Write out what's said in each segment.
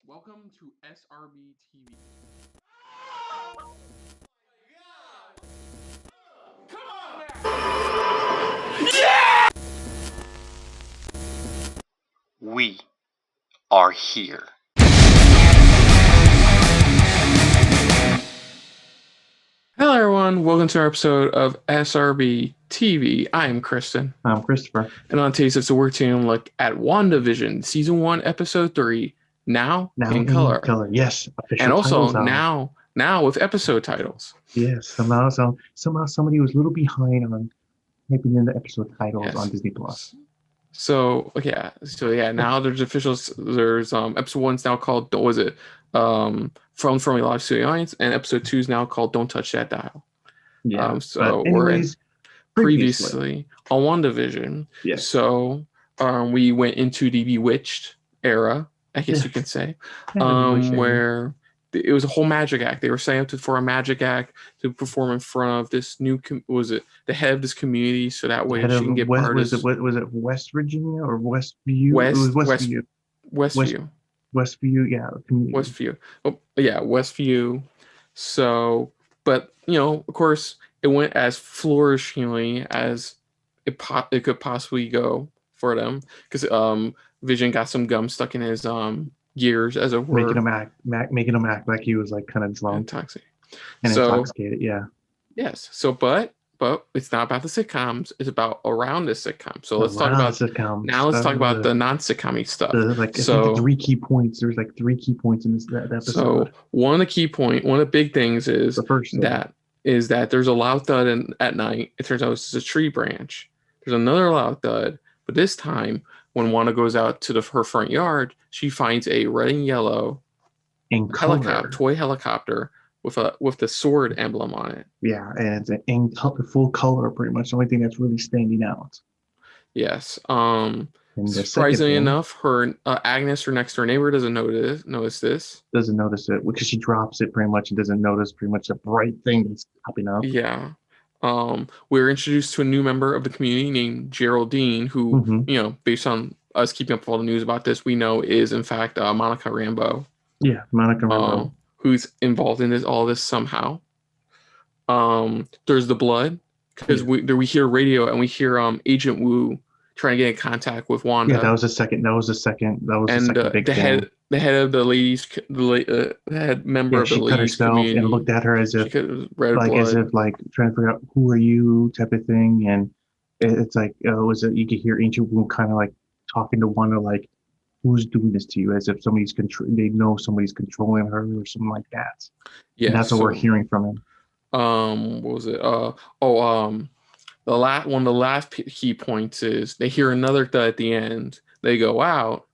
Welcome to SRB TV. We are here. Hello, everyone. Welcome to our episode of SRB TV. I am Kristen. I'm Christopher. And on today's episode, we're taking a look at WandaVision Season 1, Episode 3, Now in Color. Yes. Official And also titles now with episode titles. Yes. Somehow somebody was a little behind on typing in the episode titles on Disney Plus. So now there's officials. There's episode 1's now called From a Live Studio Audience, and episode 2 is now called Don't Touch That Dial. Yeah. So we're in previously on WandaVision. Yes. So we went into the Bewitched era, I guess you can say, where it was a whole magic act. They were setting up for a magic act to perform in front of this new the head of this community, so that way she can get part of was it West Virginia or Westview? Westview. Westview, yeah. Community. Westview. Oh, yeah, Westview. So, but of course, it went as flourishingly as it could possibly go for them, because Vision got some gum stuck in his gears, as it were, making him act like he was like kind of drunk and intoxicated. Yeah. Yes. So, but it's not about the sitcoms. It's about around the sitcom. So let's talk about sitcoms. Now let's talk about the non-sitcom stuff. I think the 3 key points. There's like 3 key points in that episode. So one of the big things is that there's a loud thud at night. It turns out it's a tree branch. There's another loud thud, but this time when Wanda goes out to her front yard, she finds a red and yellow toy helicopter with the sword emblem on it. Yeah, and it's in full color, pretty much. The only thing that's really standing out. Yes. Surprisingly enough, her Agnes, her next door neighbor, doesn't notice this. Doesn't notice it because she drops it pretty much and doesn't notice pretty much the bright thing that's popping up. Yeah. We're introduced to a new member of the community named Geraldine, who, based on us keeping up with all the news about this, we know is in fact Monica Rambeau. Yeah, Monica Rambeau. Who's involved in all this somehow. There's the blood, because we hear radio and we heir Agent Wu trying to get in contact with Wanda. Yeah, that was the second big thing. The head of the ladies, the head member of the ladies community, and looked at her as if like trying to figure out who are you type of thing, and it's like you could hear Ancient Wu kind of like talking to Wanda like, who's doing this to you, as if they know somebody's controlling her or something like that. Yeah, that's what we're hearing from him. What was it? One of the last key points is they hear another thud at the end. They go out,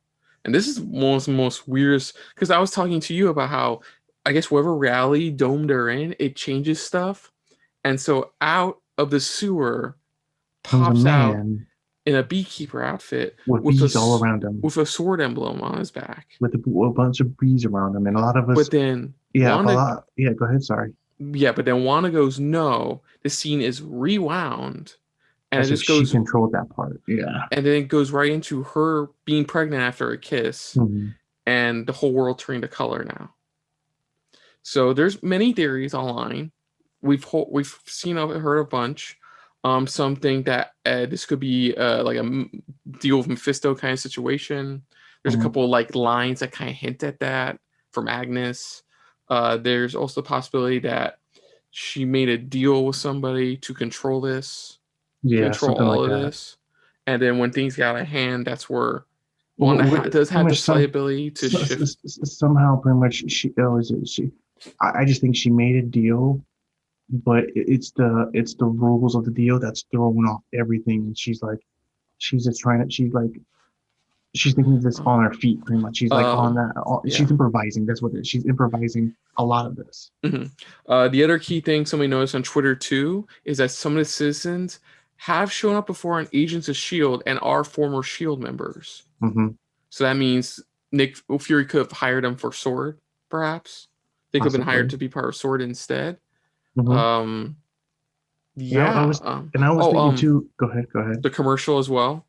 and this is one of the most weirdest, because I was talking to you about how I guess whatever reality dome they're in, it changes stuff, and so out of the sewer pops out in a beekeeper outfit with bees all around him, with a sword emblem on his back, with a bunch of bees around him, and a lot of us. But then, Wanda, go ahead. Sorry. Yeah, but then Wanda goes, "No, the scene is rewound," and it just goes. She controlled that part. Yeah, and then it goes right into her being pregnant after a kiss, and the whole world turning to color now. So there's many theories online. We've heard a bunch. Some think that this could be like a deal with Mephisto kind of situation. There's a couple of like lines that kind of hint at that from Agnes. There's also the possibility that she made a deal with somebody to control this, control all of this, and then when things got out of hand, that's where Wanda does have the slight ability to shift. Somehow, pretty much, I just think she made a deal. But it's the rules of the deal that's throwing off everything, and she's thinking this on her feet pretty much. She's like on that. She's improvising. That's what it is. She's improvising a lot of this. The other key thing somebody noticed on Twitter too is that some of the citizens have shown up before on Agents of S.H.I.E.L.D. and are former S.H.I.E.L.D. members. So that means Nick Fury could have hired them for S.W.O.R.D. Perhaps they could have been hired to be part of S.W.O.R.D. instead. I was thinking too. Go ahead. The commercial as well.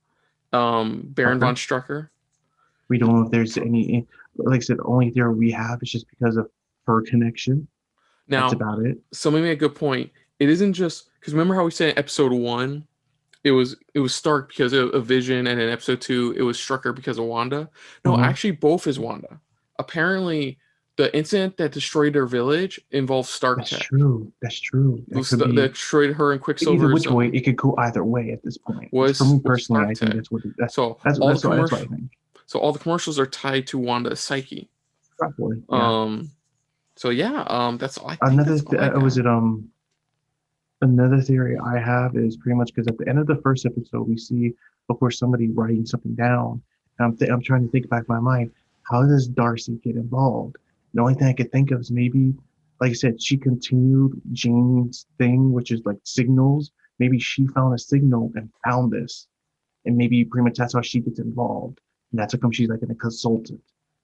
Baron von Strucker. We don't know if there's any. like I said, the only theory we have is just because of her connection. That's Now, about it. somebody made a good point. It isn't just because remember how we said in episode 1, it was Stark because of Vision, and in episode 2, it was Strucker because of Wanda. No, actually, both is Wanda. Apparently, the incident that destroyed their village involves Stark That's tech. true. That's true. That could be That destroyed her and Quicksilver. Either which way, it could go either way at this point. Was for me was personally, Stark I think tech. that's what. That's all what I think. So all the commercials are tied to Wanda's psyche. Probably. Yeah. So yeah. That's all. Another theory I have is pretty much because at the end of the first episode, we see, of course, somebody writing something down. And I'm trying to think back in my mind, how does Darcy get involved? The only thing I could think of is maybe, like I said, she continued Jane's thing, which is like signals. Maybe she found a signal and found this. And maybe pretty much that's how she gets involved. And that's how come she's like a consultant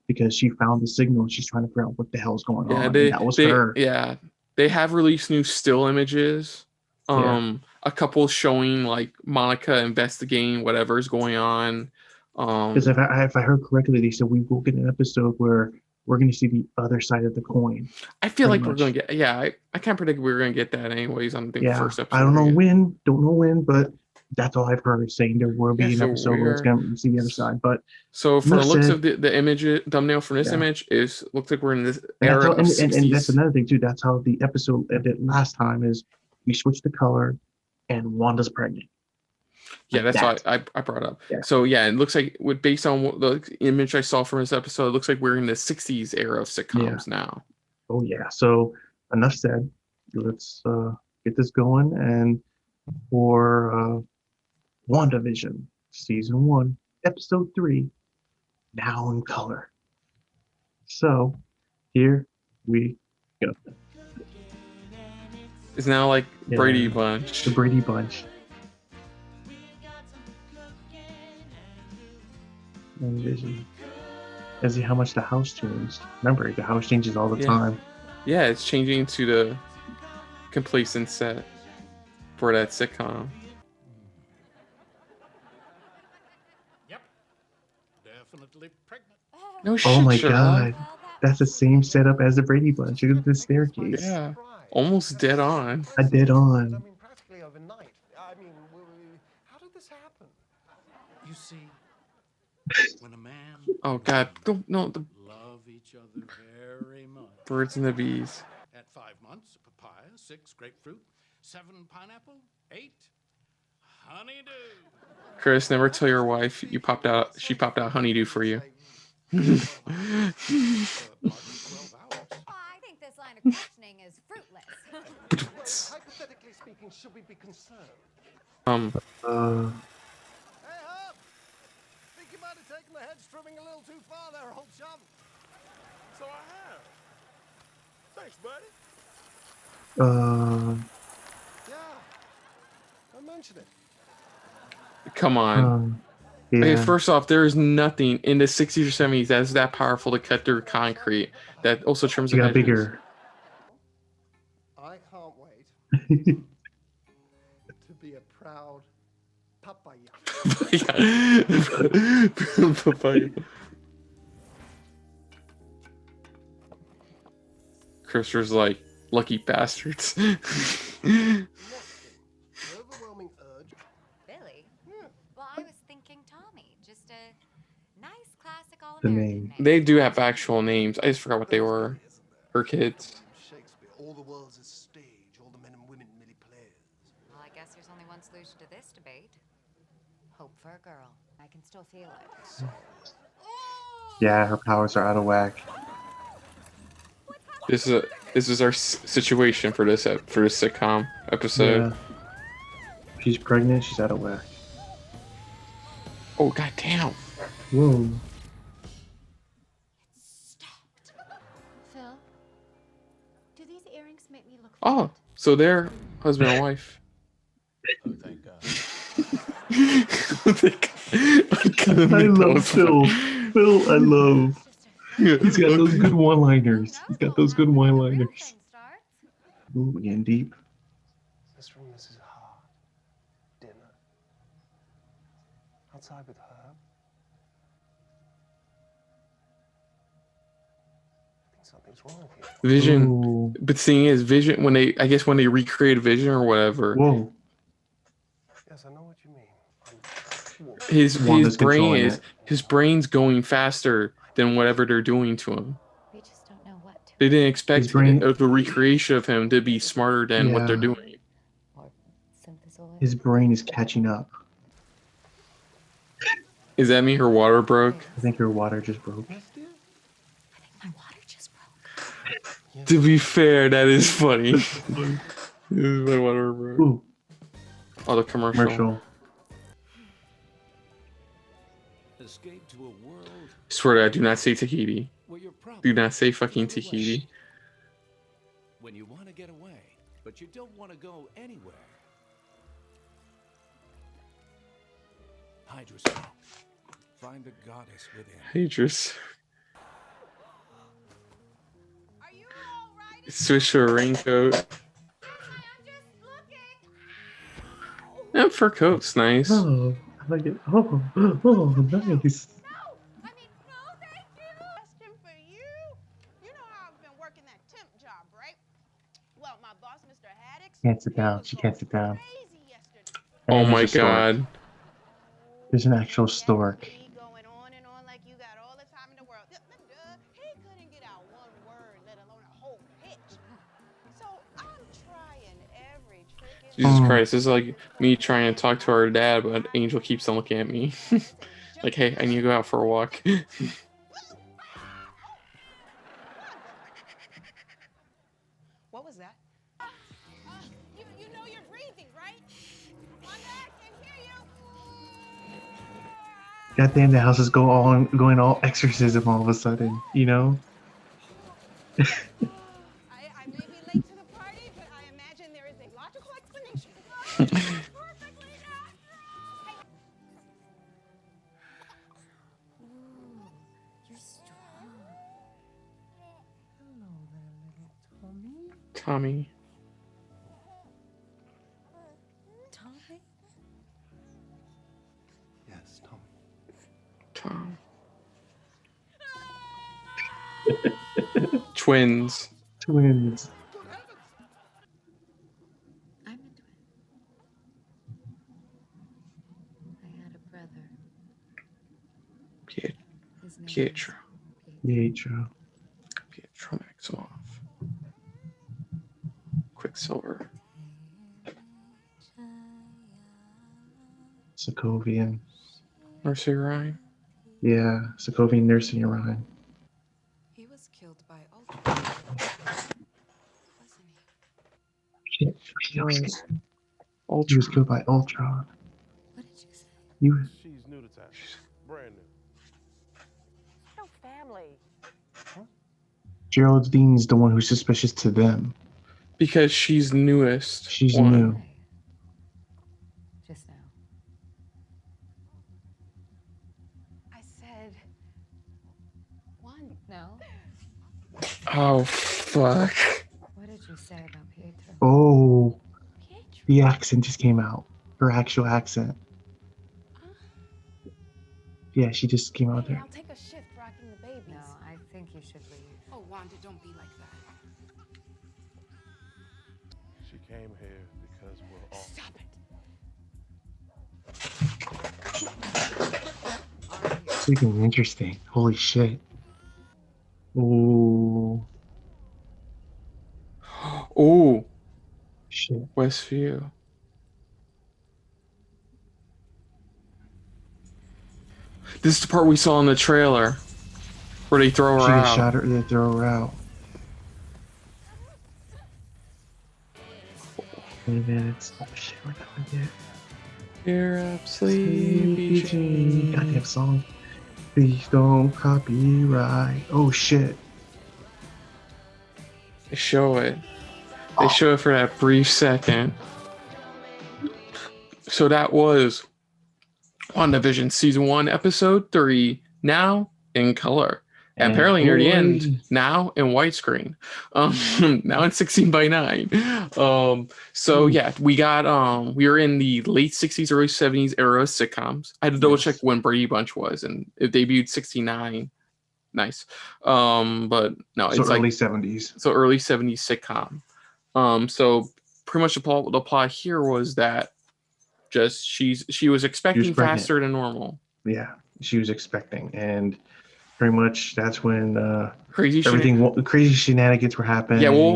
because she found the signal and she's trying to figure out what the hell's going on. And that was her. Yeah. They have released new still images. A couple showing like Monica investigating whatever's going on. Because if I heard correctly, they said we will get an episode where we're going to see the other side of the coin. I feel like we're going to get. Yeah, I can't predict we're going to get that anyways on the first episode. I don't know when, but that's all I've heard saying there will be an episode where it's going to see the other side. But so for the looks of the image thumbnail from this image looks like we're in this era of 60s. And that's another thing too. That's how the episode ended last time. Is we switched the color, and Wanda's pregnant. Yeah, that's why I brought up. Yeah. So yeah, it looks like based on the image I saw from this episode, it looks like we're in the 60s era of sitcoms now. Oh yeah. So enough said. Let's get this going. And for WandaVision Season 1, Episode 3, now in color. So here we go. It's now like Brady Bunch. The Brady Bunch. Vision. As see how much the house changed. Remember, the house changes all the time. Yeah, it's changing to the complacent set for that sitcom. Yep. Definitely pregnant. No shit. Oh my god. That's the same setup as the Brady Bunch. Look at the staircase. Yeah. Almost dead on. Dead on. I mean, practically overnight. I mean, how did this happen? You see, when a man oh god, don't love each other very much. Birds and the bees. At 5 months, papaya, 6 grapefruit, 7 pineapple, 8 honeydew. Chris, never tell your wife she popped out honeydew for you. I think this line of questioning is fruitless. Hypothetically speaking, should we be concerned? Hey, Hub! Think you might have taken the hedge trimming a little too far there, old chum. So I have. Thanks, buddy. Yeah. I mentioned it. Come on. Okay, first off, there is nothing in the 60s or 70s that is that powerful to cut through concrete that also trims the edges. Bigger. I can't wait to be a proud papaya. Papaya. Christopher's like, lucky bastards. Overwhelming urge. Billy? Yeah. Well, I was thinking Tommy. Just a nice classic The all-American name. They do have actual names. I just forgot what they were. Her kids. Shakespeare. All the world's a stage. All the men and women merely players. Well, I guess there's only one solution to this debate. Hope for a girl. I can still feel it. Yeah, her powers are out of whack. This is our situation for this sitcom episode. Yeah. She's pregnant. She's out of whack. Oh god damn! Whoa. Stopped. Phil, do these earrings make me look? Oh, so they're husband and wife. Oh, thank God. I love Phil. Phil, I love. He's got those good one-liners. Ooh, getting deep. This room, this is hard. Dinner. Outside with her. Vision. Ooh. But the thing is, Vision, when they recreated Vision or whatever. Whoa. Yes, I know what you mean. His brain's going faster than whatever they're doing to him. We just don't know what to They didn't expect the recreation of him to be smarter than what they're doing. or synthesoid. His brain is catching up. Is that me? Her water broke? I think her water just broke. I think my water just broke. To be fair, that is funny. My water broke. Ooh. Oh, the commercial. Escape to a world Swear to God, do not say Tahiti. where your problems Do not say fucking go away. Tahiti. When you want to get away, but you don't want to go anywhere. Hide yourself. Find the goddess within. Hadris. Are you all right? Switch to a raincoat. I'm just looking. That fur coat's nice. Oh, I like it. Oh, nice. No, I mean, no, thank you. Question for you. You know how I've been working that temp job, right? Well, my boss, Mr. Haddix, Can't sit down. She can't sit down. crazy yesterday. Oh And my there's a stork. God. There's an actual stork. He going on and on like you got all the time in the world. He couldn't get out one word, let alone a whole pitch. So I'm trying every trick. Jesus Christ, this is like me trying to talk to our dad, but Angel keeps on looking at me. Like, hey, I need to go out for a walk. What was that? You know you're breathing, right? Wanda, I can hear you. Goddamn, the house is going all exorcism all of a sudden, you know? I may be late to the party, but I imagine there is a logical explanation. Perfectly natural. You're strong. Tommy. Tommy? Yes, Tom. Tom. Twins. Twins. I'm a twin. I had a brother. His name Pietro. Pietro. Pietro Maximoff. Quicksilver. Sokovian. Nursery rhyme. Yeah, Sokovian nursing rhyme. He was killed by Ultron, wasn't he? Shit, he was Ultra. killed by Ultron. What did you say? You, She's new to town. Brand new. No family. Geraldine's the one who's suspicious to them. Because she's newest. She's one. new. Hey. Just now. I said, one. No? Oh, fuck. What did you say about Pietro? Oh, Pietro. the accent just came out. Her actual accent. Yeah, she just came out Hey, there. I'll take a shift rocking the babies. No, I think you should leave. Oh, Wanda, don't be like that. She came here because we're all. Stop it. Freaking interesting. Holy shit. Ooh, Oh, shit. Westview. This is the part we saw in the trailer where they throw her She gets out. shot her, they throw her out. 20 minutes. Oh shit, we're not gonna get Cheer up, sleepy Jane. Goddamn song. Please don't copyright. Oh shit. They show it. They show it for that brief second. So that was WandaVision Season 1, Episode 3, now in color. And apparently near the end, now in widescreen. Now in 16 by 9. So yeah, we got we were in the late 60s, early 70s era of sitcoms. I had to double check when Brady Bunch was, and it debuted 69. Nice. But no, So it's early like 70s. so early 70s sitcom. So pretty much the plot here was that just she was expecting pregnant. faster than normal. Yeah, she was expecting, and pretty much that's when Crazy crazy shenanigans were happening. Yeah, well,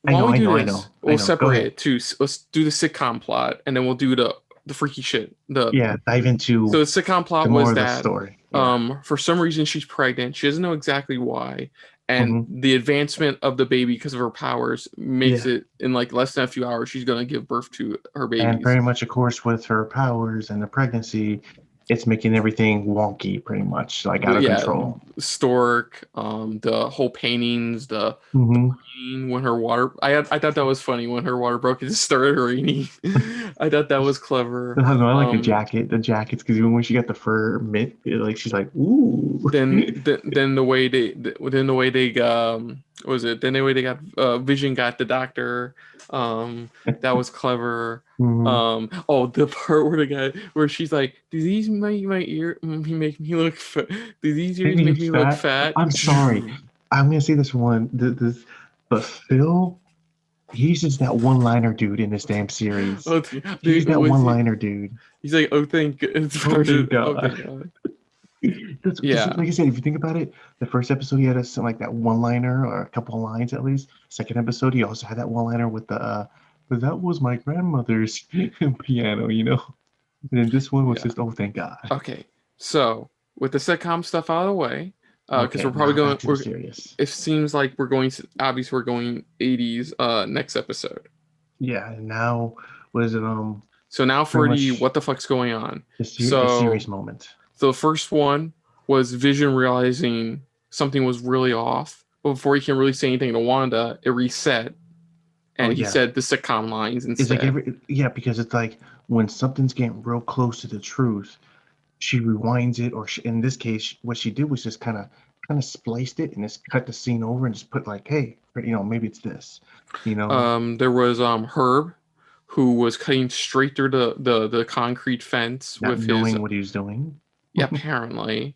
while we do this, we'll separate it too. Let's do the sitcom plot, and then we'll do the freaky shit. Dive into So the sitcom plot the more was of the that story. Yeah. for some reason she's pregnant. She doesn't know exactly why, and Mhm. the advancement of the baby because of her powers makes it in like less than a few hours she's gonna give birth to her babies. And pretty much, of course, with her powers and the pregnancy, it's making everything wonky, pretty much like out of control. Stork, the whole paintings, the rain when her water. I thought that was funny when her water broke. It just started raining. I thought that was clever. I like the jacket. The jackets, because even when she got the fur mitt, like she's like, ooh. Then the way they was it? Then the way they got Vision got the doctor. That was clever. The part where the guy where she's like, do these make my ear make me look fat? Do these ears make me look fat? I'm sorry. I'm gonna say this one. But Phil, he's just that one-liner dude in this damn series. He's that one-liner dude. He's like, oh thank God. Like I said, if you think about it, the first episode he had something like that one-liner or a couple of lines at least. Second episode he also had that one-liner with the but that was my grandmother's piano, And then this one was just, oh thank God. Okay, so with the sitcom stuff out of the way, because we're probably going. It seems like we're going. Obviously, we're going 80s. Next episode. Yeah, and now was it So now for the what the fuck's going on? The series moment. So the first one was Vision realizing something was really off, but before he can really say anything to Wanda, it reset, and he said the sitcom lines instead. It's like because it's like when something's getting real close to the truth, she rewinds it, or in this case, what she did was just kind of spliced it and just cut the scene over and just put like, hey, maybe it's this, There was Herb, who was cutting straight through the concrete fence not with knowing what he was doing. Yeah, apparently.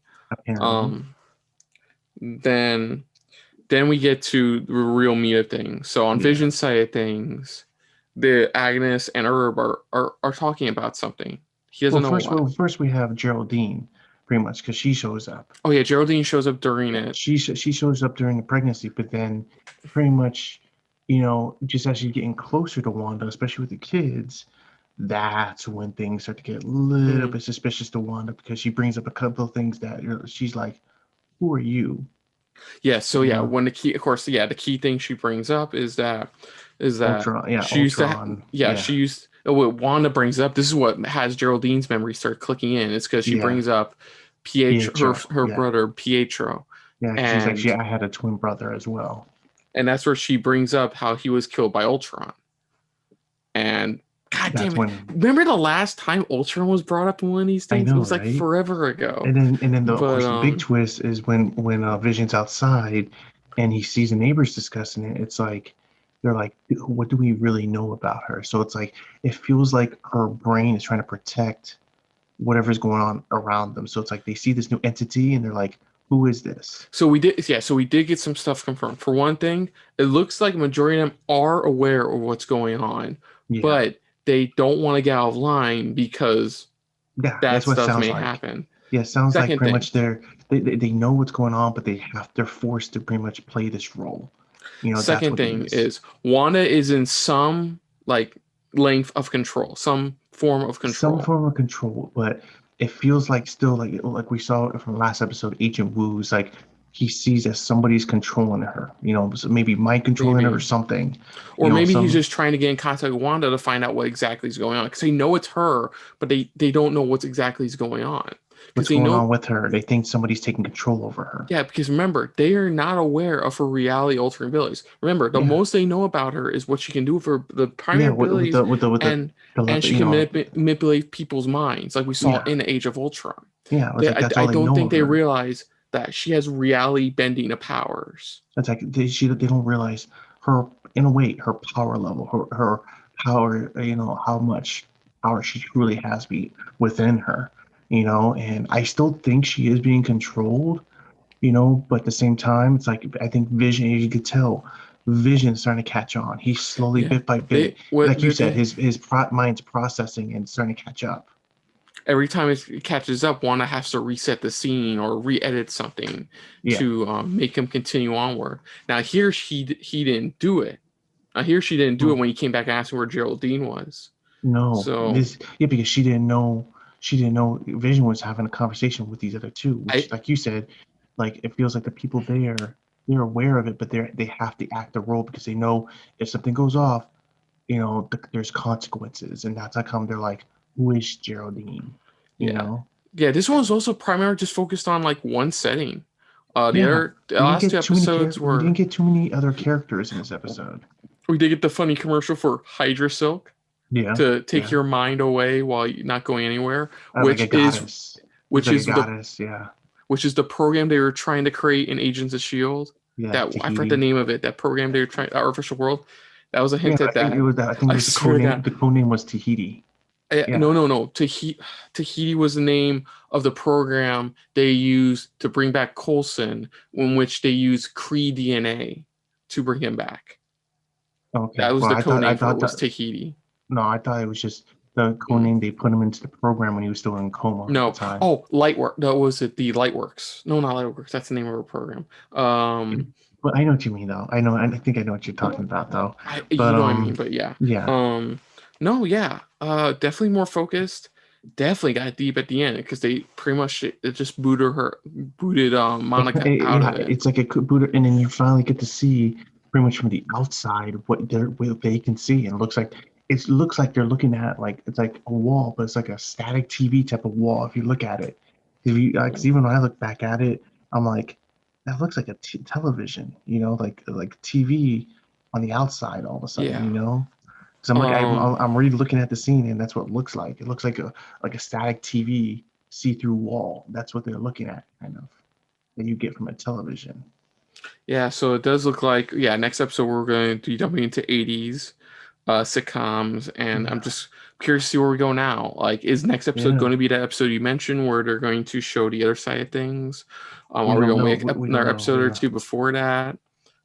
Then we get to the real meat of things. So on Vision's side of things, the Agnes and Herb are talking about something. He doesn't know what. First we have Geraldine, pretty much, because she shows up. Oh yeah, Geraldine shows up during it. She shows up during the pregnancy, but then pretty much, just as she's getting closer to Wanda, especially with the kids, that's when things start to get a little bit suspicious to Wanda, because she brings up a couple of things that she's like, who are you? Yeah, so when the key thing she brings up is that Ultron, she used to she used what Wanda brings up. This is what has Geraldine's memory start clicking in. It's because she brings up Pietro, her brother Pietro. Yeah, and she's like, I had a twin brother as well. And that's where she brings up how he was killed by Ultron. And God damn it! Remember the last time Ultron was brought up in one of these things? It was like forever ago. And then the big twist is when Vision's outside and he sees the neighbors discussing it. It's like they're like, what do we really know about her? So it's like it feels like her brain is trying to protect whatever's going on around them. So it's like they see this new entity and they're like, who is this? So we did get some stuff confirmed. For one thing, it looks like a majority of them are aware of what's going on, but they don't want to get out of line because that's what stuff may happen. Yeah, it sounds like pretty much they know what's going on, but they're forced to pretty much play this role. Second thing is Wanda is in some like length of control, some form of control. But it feels like still like we saw from last episode, Agent Wu's like he sees as somebody's controlling her, so maybe mind controlling her or something. Or maybe he's just trying to get in contact with Wanda to find out what exactly is going on. Because they know it's her, but they don't know what's exactly is going on. What's going on with her? They think somebody's taking control over her. Yeah, because remember, they are not aware of her reality altering abilities. Remember, the most they know about her is what she can do for the primary abilities, and she can manipulate people's minds, like we saw in the Age of Ultron. Yeah, I don't think they realize that she has reality bending of powers. It's like they don't realize her, in a way, her power level, her power, how much power she truly has within her, and I still think she is being controlled, But at the same time, it's like I think Vision, you could tell, Vision's starting to catch on. He's slowly, Yeah. bit by bit, like you said, his mind's processing and starting to catch up. Every time it catches up, Wanda has to reset the scene or re-edit something to make him continue onward. Now here he didn't do it. Here she didn't do it when he came back asking where Geraldine was. No, So because she didn't know Vision was having a conversation with these other two, which, like you said, like it feels like the people there, they're aware of it, but they have to act the role because they know if something goes off, there's consequences, and that's how come they're like, who is Geraldine? Yeah, this one was also primarily just focused on like one setting. The last two episodes were... We didn't get too many other characters in this episode. We did get the funny commercial for Hydra Silk. To take your mind away while you're not going anywhere, which is the program they were trying to create in Agents of S.H.I.E.L.D. I forget the name of it. That program they were trying, Artificial World. That was a hint at that. I think the code name was Tahiti. No. Tahiti was the name of the program they used to bring back Coulson, in which they used Kree DNA to bring him back. Okay, that was the code name for it was Tahiti. No, I thought it was just the code name they put him into the program when he was still in coma. No. At the time. Oh, Lightwork. No, was it the Lightworks? No, not Lightworks. That's the name of our program. But I know what you mean, though. I think I know what you're talking about, though. You know what I mean, but yeah. Yeah. Definitely more focused. Definitely got deep at the end because they pretty much just booted Monica out of it. It's like a booted, and then you finally get to see pretty much from the outside what they can see, and it looks like they're looking at it's like a wall, but it's like a static TV type of wall. If you look at it, because even when I look back at it, I'm like, that looks like a television, like TV on the outside all of a sudden, Because I'm like, I'm really looking at the scene, and that's what it looks like. It looks like a static TV see-through wall. That's what they're looking at, kind of, that you get from a television. Yeah, so it does look like next episode we're going to be jumping into 80s. Sitcoms, and I'm just curious to see where we go now. Like, is next episode going to be that episode you mentioned where they're going to show the other side of things? Are we going to make another episode or two before that?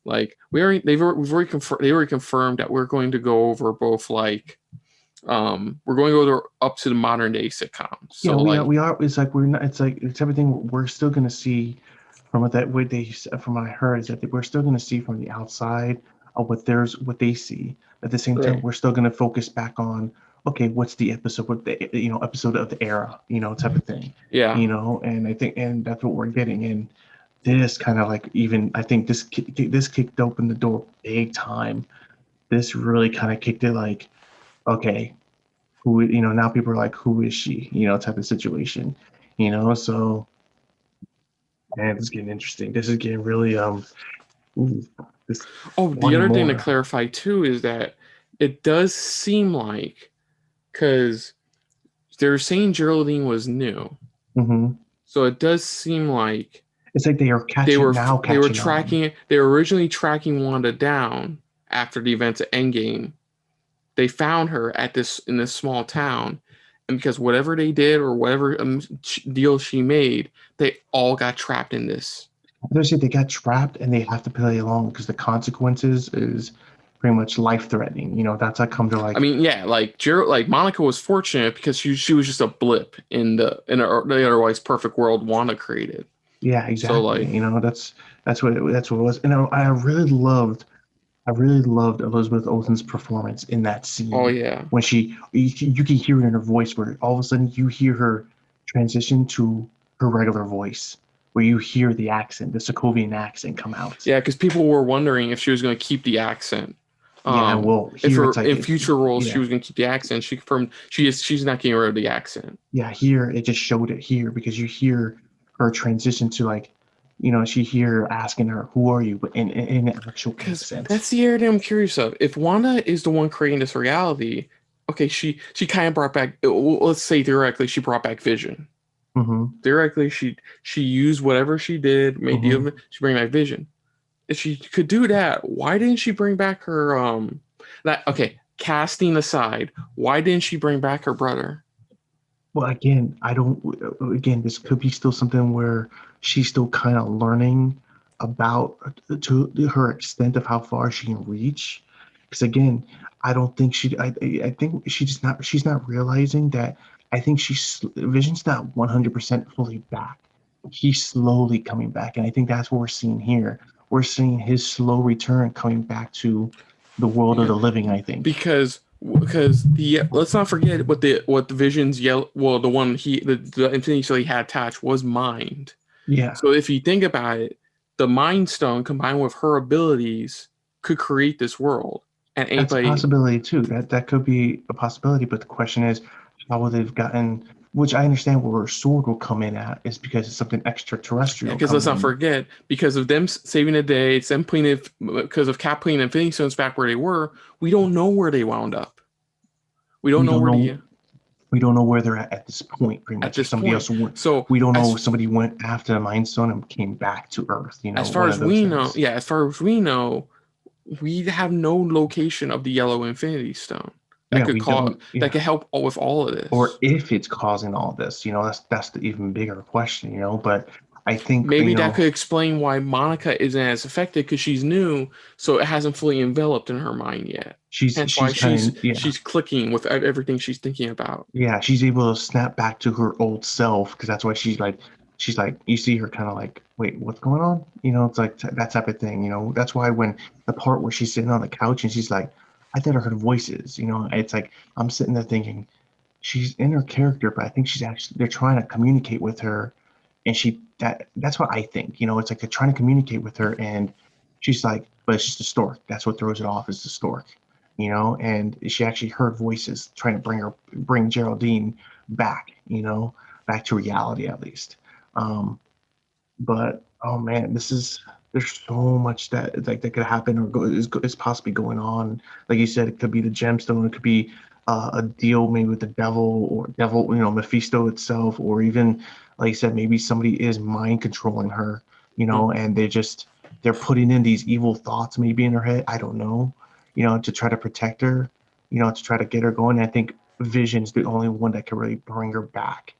Like, we've already confirmed that we're going to go over both we're going to go up to the modern day sitcoms. So we are. It's like we're not. It's like it's everything. We're still going to see from what I heard is that we're still going to see from the outside of what they see. At the same time, we're still going to focus back on, okay, what's the episode with the episode of the era, type of thing. Yeah. And I think, and that's what we're getting. And this kind of I think this kicked open the door big time. This really kind of kicked it okay, who, now people are like, who is she, type of situation, so, man, this is getting interesting. This is getting really, the other thing to clarify too is that it does seem like, because they're saying Geraldine was new, so it does seem like it's like they were originally tracking Wanda down after the events of Endgame. They found her in this small town, and because whatever they did or whatever deal she made, they all got trapped in this. They got trapped and they have to play along because the consequences is pretty much life-threatening. That's how come to Monica was fortunate because she was just a blip in the otherwise perfect world Wanda created. Yeah, exactly. So that's what it was. And I really loved Elizabeth Olsen's performance in that scene. Oh yeah, when you can hear it in her voice, where all of a sudden you hear her transition to her regular voice, where you hear the accent, the Sokovian accent come out. Yeah, because people were wondering if she was going to keep the accent. In future roles she was going to keep the accent. She confirmed she's not getting rid of the accent. Yeah, here it just showed it here because you hear her transition to she hear asking her, "Who are you?" But in actual accent. That's the area I'm curious of. If Wanda is the one creating this reality, okay, she kind of brought back. Let's say theoretically, she brought back Vision. Theoretically, she used whatever she did, made deal with it. She bring back Vision. If she could do that, why didn't she bring back her casting aside, why didn't she bring back her brother? Well, again, I don't. Again, this could be still something where she's still kind of learning about to her extent of how far she can reach. Because again, I don't think she. I think she's not realizing that. I think Vision's not 100% fully back. He's slowly coming back, and I think that's what we're seeing here. We're seeing his slow return coming back to the world of Yeah, the living. I think. because the let's not forget what the Vision's yellow. Well, the one the Infinity Stone he had attached was mind. Yeah. So if you think about it, the Mind Stone combined with her abilities could create this world, and That's a anybody. possibility too. That could be a possibility, but the question is, how would they've gotten? Which I understand where a sword will come in at is because it's something Yeah, extraterrestrial because let's coming not in. forget, because of them saving the day, it's them putting it, because of Cap putting Infinity Stones back where they were, we don't know where they wound up. We don't We know don't where know. the We don't know where they're at this point. Pretty at much, if this somebody point. else went, So we don't know if somebody went after the Mind Stone and came back to Earth. as far One as of those we know, things. yeah, as far as we know, we have no location of the yellow Infinity Stone Yeah, we don't. that Yeah, could help with all of or this. if it's causing all this. That's the even bigger question. But I think Maybe that could explain why Monica isn't as affected because she's new, so it hasn't fully enveloped in her mind yet. Hence why she's kind of she's clicking with everything she's thinking about. yeah, she's able to snap back to her old self because that's why she's like you see her kind of like wait what's going on it's like that type of thing that's why when the part where she's sitting on the couch and she's like I thought I heard voices it's like I'm sitting there thinking she's in her character but I think she's actually they're trying to communicate with her and that's what I think it's like they're trying to communicate with her and she's like but it's just a stork that's what throws it off is the stork and she actually heard voices trying to bring Geraldine back, back to reality at least. Um, but oh man, there's so much that could happen or is possibly going on. Like you said, it could be the gemstone, it could be a deal maybe with the devil or devil, Mephisto itself, or even like you said, maybe somebody is mind controlling her, and they're putting in these evil thoughts maybe in her head. I don't know, to try to protect her, to try to get her going. And I think Vision's the only one that can really bring her back.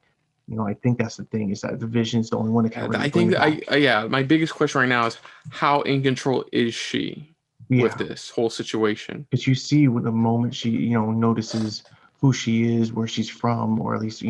I think that's the thing is that the Vision's the only one that can really I bring think her that back. yeah, my biggest question right now is how in control is she with Yeah, this whole situation? because you see when the moment she notices who she is, where she's from, or at least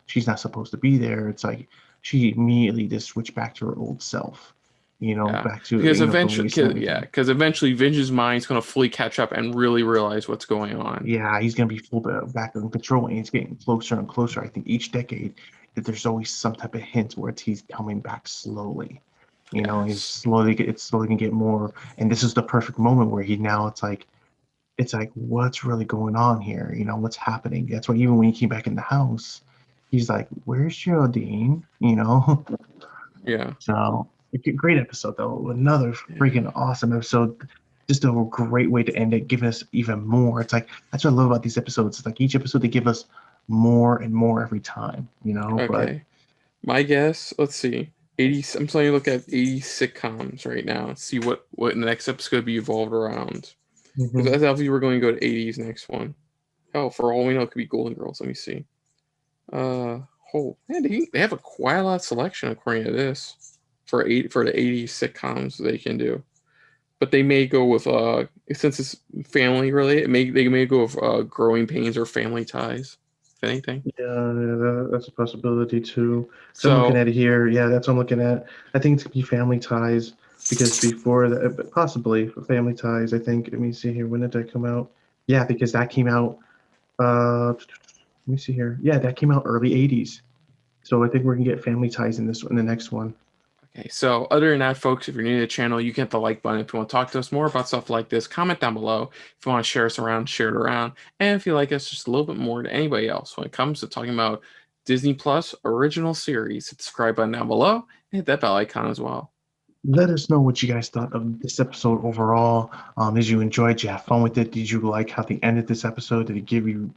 she's not supposed to be there. It's like she immediately just switched back to her old self. Yeah, Back to because eventually, beliefs and everything. because eventually, Vince's mind's gonna fully catch up and really realize what's going on. Yeah, he's gonna be full back in control, and he's getting closer and closer. I think each decade that there's always some type of hint where he's coming back slowly. Yes, It's slowly gonna get more, and this is the perfect moment where he now it's like what's really going on here? What's happening? That's why even when he came back in the house, he's like, "Where's Geraldine?" yeah, So great episode though. Another yeah. freaking awesome episode. Just a great way to end it, giving us even more. It's like that's what I love about these episodes. It's like each episode they give us more and more every time, But Okay, my guess. Let's see. 80. I'm starting to look at 80 sitcoms right now and see what the next episode could be evolved around. Because mhm. as obviously we're going to go to 80s next one. Oh, for all we know, it could be Golden Girls. Let me see. Oh man, they have a quite a lot of selection according to this for the 80s sitcoms they can do. But they may go with since it's family related, they may go with growing pains or family ties, if anything. Yeah, that's a possibility too. So I'm looking So at it here. Yeah, that's what I'm looking at. I think it's gonna be Family Ties because before that, possibly Family Ties. I think. Let me see here. When did that come out? Yeah, because that came out. Let me see here. Yeah, that came out early '80s. So I think we're gonna get Family Ties in the next one. okay, so other than that, folks, if you're new to the channel, you can hit the like button. If you want to talk to us more about stuff like this, comment down below. If you want to share us around, share it around. And if you like us just a little bit more than anybody else when it comes to talking about Disney Plus original series, hit the subscribe button down below and hit that bell icon as well. Let us know what you guys thought of this episode overall. Did you enjoy it? Did you have fun with it? Did you like how they ended this episode? Did it give you,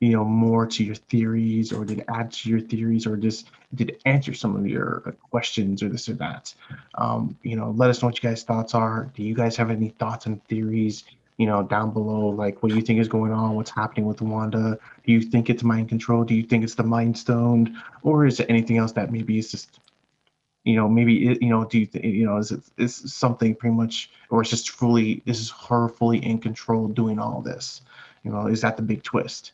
more to your theories, or did it add to your theories, or just did it answer some of your questions, or this or that? Let us know what you guys' thoughts are. Do you guys have any thoughts and theories? down below, like what you think is going on, what's happening with Wanda. Do you think it's mind control? Do you think it's the Mind Stone, or is it anything else that maybe it's just maybe do you think is something pretty much, or it's just fully, this is her fully in control doing all this? Is that the big twist?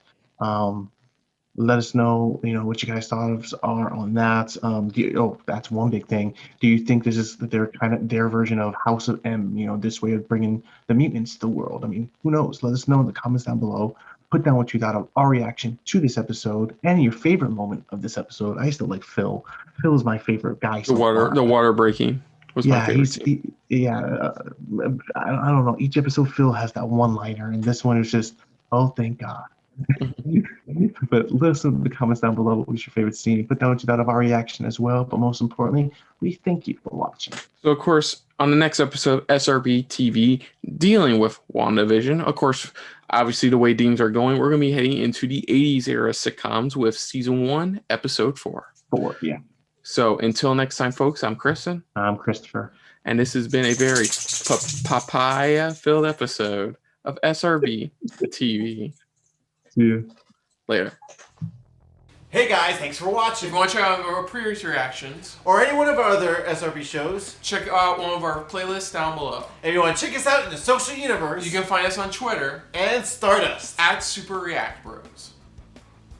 Let us know, what you guys thoughts are on that. That's one big thing. Do you think this is their version of House of M? This way of bringing the mutants to the world. I mean, who knows? Let us know in the comments down below. Put down what you thought of our reaction to this episode and your favorite moment of this episode. I still like Phil. Phil is my favorite guy. The water breaking was my favorite scene. I don't know. Each episode, Phil has that one-liner, and this one is just, oh, thank God. But listen in the comments down below, what was your favorite scene? Put down what you thought of our reaction as well. But most importantly, we thank you for watching. So, of course, on the next episode, SRB TV dealing with WandaVision. Of course, obviously, the way things are going, we're going to be heading into the 80s era sitcoms with season 1, episode 4. Yeah. So, until next time, folks, I'm Kristen. I'm Christopher. And this has been a very papaya-filled episode of SRB TV. See you later. Hey guys, thanks for watching. If you want to check out our previous reactions or any one of our other SRB shows, check out one of our playlists down below. If you want to check us out in the social universe, you can find us on Twitter and Stardust @SuperReactBros.